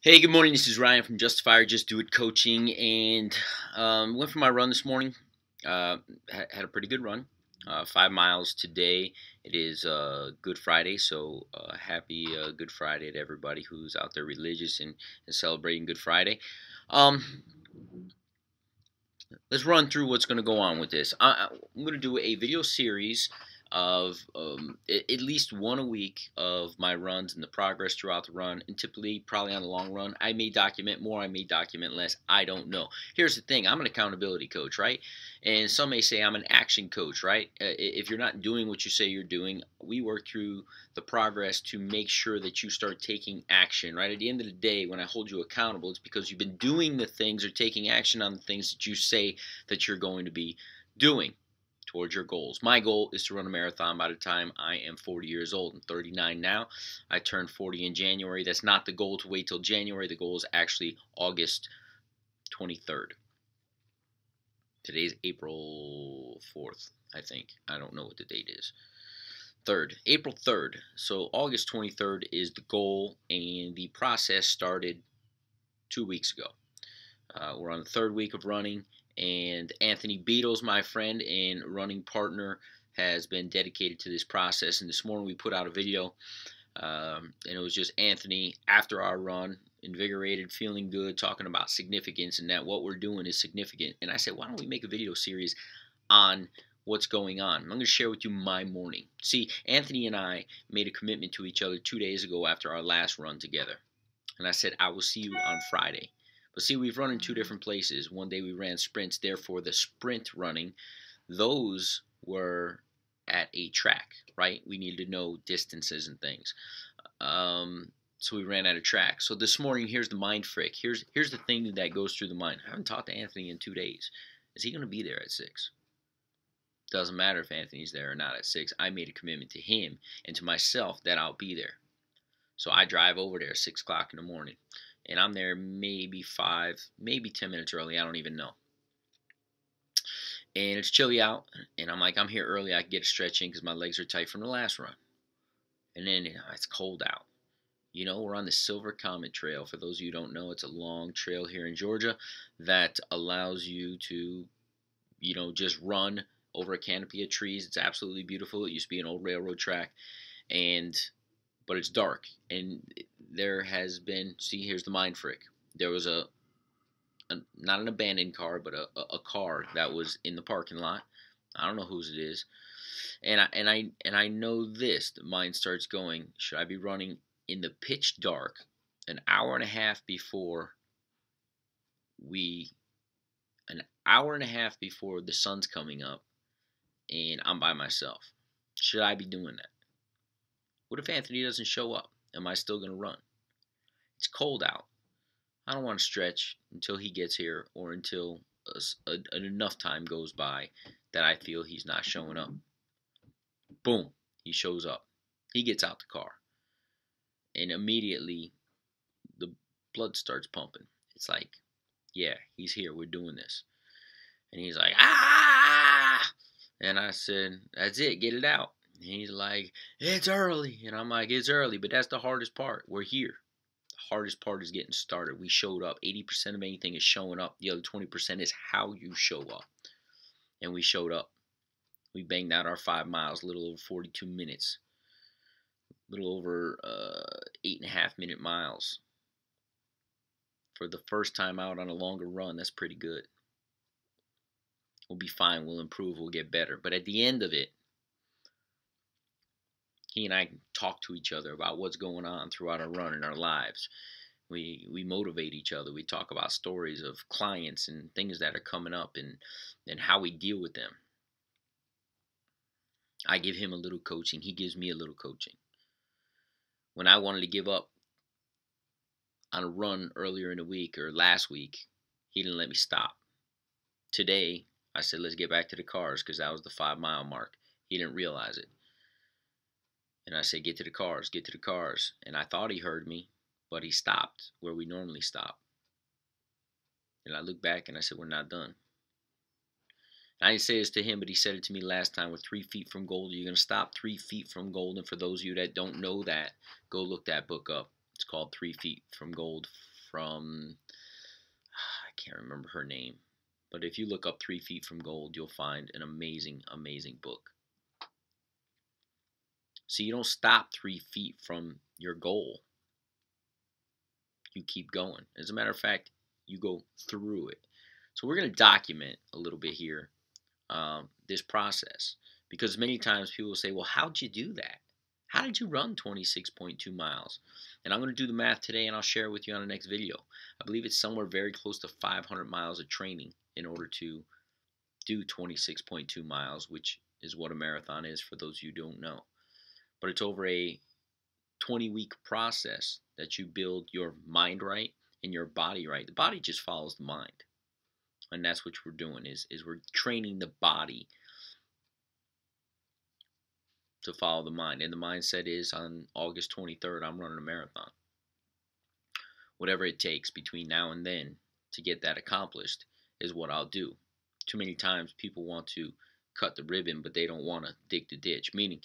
Hey, good morning. This is Ryan from Justifier Just Do It Coaching, and went for my run this morning. Had a pretty good run, 5 miles today. It is Good Friday, so happy Good Friday to everybody who's out there religious and celebrating Good Friday. Um, let's run through what's going to go on with this. I'm going to do a video series of at least one a week of my runs and the progress throughout the run. And typically, probably on the long run, I may document more, I may document less. I don't know. Here's the thing: I'm an accountability coach, right? And some may say I'm an action coach, right? If you're not doing what you say you're doing, we work through the progress to make sure that you start taking action, right? At the end of the day, when I hold you accountable, it's because you've been doing the things or taking action on the things that you say that you're going to be doing towards your goals. My goal is to run a marathon by the time I am 40 years old. I'm 39 now. I turned 40 in January. That's not the goal to wait till January. The goal is actually August 23rd. Today's April 4th, I think. I don't know what the date is. 3rd, April 3rd. So August 23rd is the goal, and the process started 2 weeks ago. We're on the third week of running, and Anthony Beatles, my friend and running partner, has been dedicated to this process. And this morning we put out a video, and it was just Anthony after our run, invigorated, feeling good, talking about significance and that what we're doing is significant. And I said, why don't we make a video series on what's going on? I'm going to share with you my morning. See, Anthony and I made a commitment to each other 2 days ago after our last run together. And I said, I will see you on Friday. But see, we've run in two different places. One day we ran sprints, therefore the sprint running, those were at a track, right? We needed to know distances and things. So we ran at a track. So this morning, here's the mind frick. Here's the thing that goes through the mind. I haven't talked to Anthony in 2 days. Is he going to be there at 6? Doesn't matter if Anthony's there or not at 6. I made a commitment to him and to myself that I'll be there. So I drive over there at 6 o'clock in the morning. And I'm there maybe 5, maybe 10 minutes early. I don't even know. And it's chilly out. And I'm like, I'm here early. I can get a stretch in because my legs are tight from the last run. And then it's cold out. You know, we're on the Silver Comet Trail. For those of you who don't know, it's a long trail here in Georgia that allows you to, just run over a canopy of trees. It's absolutely beautiful. It used to be an old railroad track. But it's dark, and there has been, see, here's the mind frick. There was a not an abandoned car, but a car that was in the parking lot. I don't know whose it is, and I know this. The mind starts going. Should I be running in the pitch dark, an hour and a half before we, an hour and a half before the sun's coming up, and I'm by myself? Should I be doing that? What if Anthony doesn't show up? Am I still going to run? It's cold out. I don't want to stretch until he gets here or until enough time goes by that I feel he's not showing up. Boom, he shows up. He gets out the car. And immediately the blood starts pumping. It's like, yeah, he's here. We're doing this. And he's like, ah! And I said, that's it. Get it out. And he's like, it's early. And I'm like, it's early, but that's the hardest part. We're here. Hardest part is getting started. We showed up. 80% of anything is showing up. The other 20% is how you show up. And we showed up. We banged out our 5 miles, a little over 42 minutes. A little over 8.5-minute miles. For the first time out on a longer run, that's pretty good. We'll be fine. We'll improve. We'll get better. But at the end of it, he and I talk to each other about what's going on throughout our run in our lives. We motivate each other. We talk about stories of clients and things that are coming up and how we deal with them. I give him a little coaching. He gives me a little coaching. When I wanted to give up on a run earlier in the week or last week, he didn't let me stop. Today, I said, let's get back to the cars because that was the 5-mile mark. He didn't realize it. And I said, get to the cars, get to the cars. And I thought he heard me, but he stopped where we normally stop. And I looked back and I said, we're not done. I didn't say this to him, but he said it to me last time. We're 3 feet from gold. You're going to stop 3 feet from gold. And for those of you that don't know that, go look that book up. It's called 3 Feet from Gold from, I can't remember her name. But if you look up 3 Feet from Gold, you'll find an amazing, amazing book. So you don't stop 3 feet from your goal. You keep going. As a matter of fact, you go through it. So we're going to document a little bit here this process, because many times people will say, well, how'd you do that? How did you run 26.2 miles? And I'm going to do the math today, and I'll share it with you on the next video. I believe it's somewhere very close to 500 miles of training in order to do 26.2 miles, which is what a marathon is for those of you who don't know. But it's over a 20-week process that you build your mind right and your body right. The body just follows the mind. And that's what we're doing, is we're training the body to follow the mind. And the mindset is, on August 23rd, I'm running a marathon. Whatever it takes between now and then to get that accomplished is what I'll do. Too many times people want to cut the ribbon, but they don't want to dig the ditch. Meaning,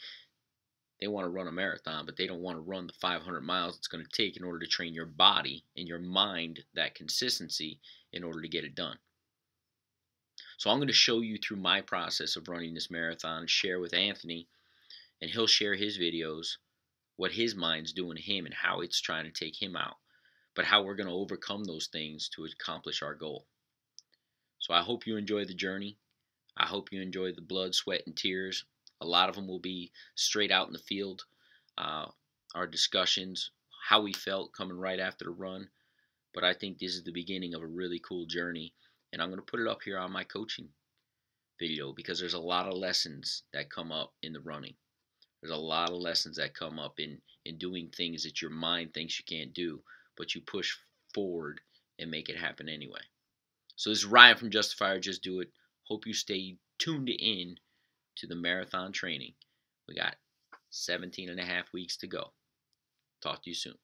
they want to run a marathon, but they don't want to run the 500 miles it's going to take in order to train your body and your mind that consistency in order to get it done. So I'm going to show you through my process of running this marathon, share with Anthony, and he'll share his videos, what his mind's doing to him and how it's trying to take him out, but how we're going to overcome those things to accomplish our goal. So I hope you enjoy the journey. I hope you enjoy the blood, sweat, and tears. A lot of them will be straight out in the field. Our discussions, how we felt coming right after the run. But I think this is the beginning of a really cool journey. And I'm going to put it up here on my coaching video, because there's a lot of lessons that come up in the running. There's a lot of lessons that come up in doing things that your mind thinks you can't do, but you push forward and make it happen anyway. So this is Ryan from Justifier Just Do It. Hope you stay tuned in to the marathon training. We got 17 and a half weeks to go. Talk to you soon.